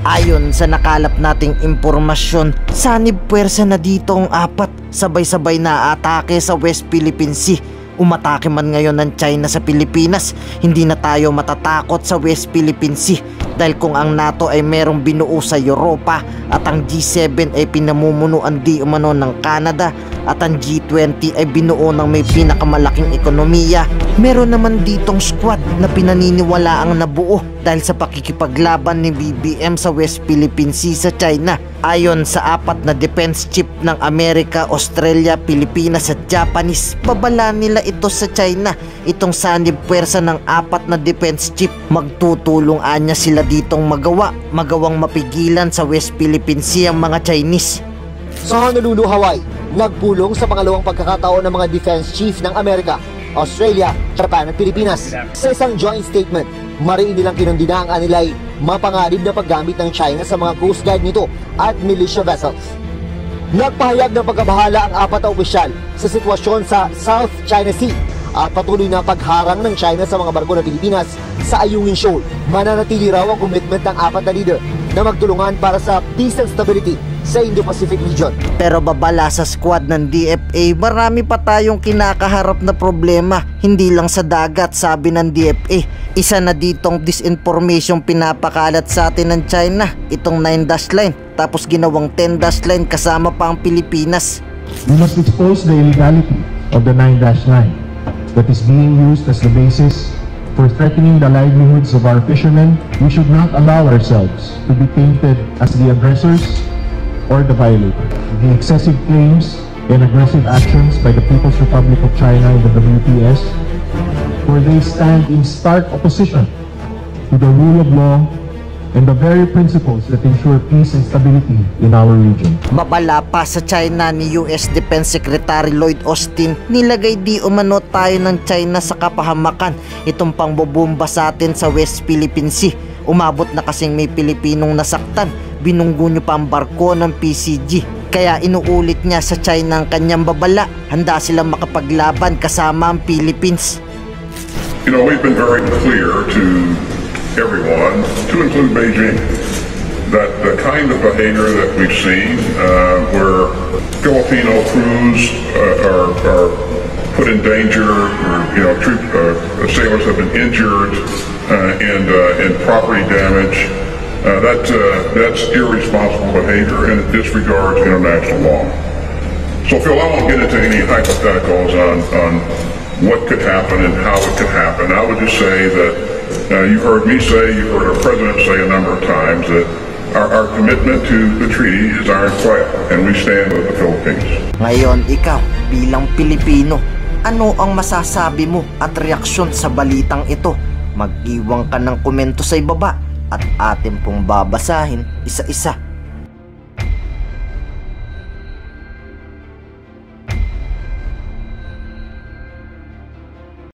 Ayon sa nakalap nating impormasyon, sanib puwersa na dito ang apat, sabay-sabay na atake sa West Philippine Sea. Umatake man ngayon ng China sa Pilipinas, hindi na tayo matatakot sa West Philippine Sea dahil kung ang NATO ay merong binuo sa Europa at ang G7 ay pinamumunuan di umano ng Canada at ang G20 ay binuo ng may pinakamalaking ekonomiya, meron naman ditong squad na pinaniniwalaang nabuo dahil sa pakikipaglaban ni BBM sa West Philippine Sea sa China. Ayon sa apat na defense chief ng Amerika, Australia, Pilipinas at Japanese, babala nila ito sa China. Itong sanib puwersa ng apat na defense chief, magtutulong anya sila ditong magawang mapigilan sa West Philippine Sea ang mga Chinese. Sa Honolulu, Hawaii, nagpulong sa pangalawang pagkakataon ng mga defense chief ng Amerika, Australia, Japan at Pilipinas. Sa isang joint statement, mariin nilang kinundina ang anilay mapanganib na paggamit ng China sa mga Coast Guard nito at militia vessels. Nagpahayag ng pagkabahala ang apat na opisyal sa sitwasyon sa South China Sea at patuloy na pagharang ng China sa mga barko ng Pilipinas sa Ayungin Shoal. Mananatili raw ang commitment ng apat na leader na magtulungan para sa peace and stability sa Indo-Pacific region. Pero babala sa squad ng DFA, marami pa tayong kinakaharap na problema, hindi lang sa dagat, sabi ng DFA. Isa na ditong disinformation pinapakalat sa atin ng China, itong 9-dash line, tapos ginawang 10-dash line kasama pa ang Pilipinas. We must expose the illegality of the 9-dash line that is being used as the basis for threatening the livelihoods of our fishermen. We should not allow ourselves to be painted as the aggressors or the violator. The excessive claims and aggressive actions by the People's Republic of China and the WPS, where they stand in stark opposition to the rule of law and the very principles that ensure peace and stability in our region. Mabala pa sa China ni US Defense Secretary Lloyd Austin, nilagay di umano tayo ng China sa kapahamakan itong pangbobomba sa atin sa West Philippine Sea. Umabot na kasing may Pilipinong nasaktan, binunggo nyo pa ang barko ng PCG. Kaya inuulit niya sa China ang kanyang babala, handa silang makapaglaban kasama ang Philippines. You know, we've been very clear to everyone, to include Beijing, that the kind of behavior that we've seen where Filipino crews are put in danger, or, you know, sailors have been injured and property damage, that's irresponsible behavior and it disregards international law. So Phil, I won't get into any hypotheticals on what could happen and how it could happen. I would just say that you've heard me say, you've heard our president say a number of times that our commitment to the treaty is ironclad and we stand with the Philippines. Ngayon, ikaw bilang Pilipino, ano ang masasabi mo at reaksyon sa balitang ito? Mag-iwan ka ng komento sa ibaba at atin pong babasahin isa-isa.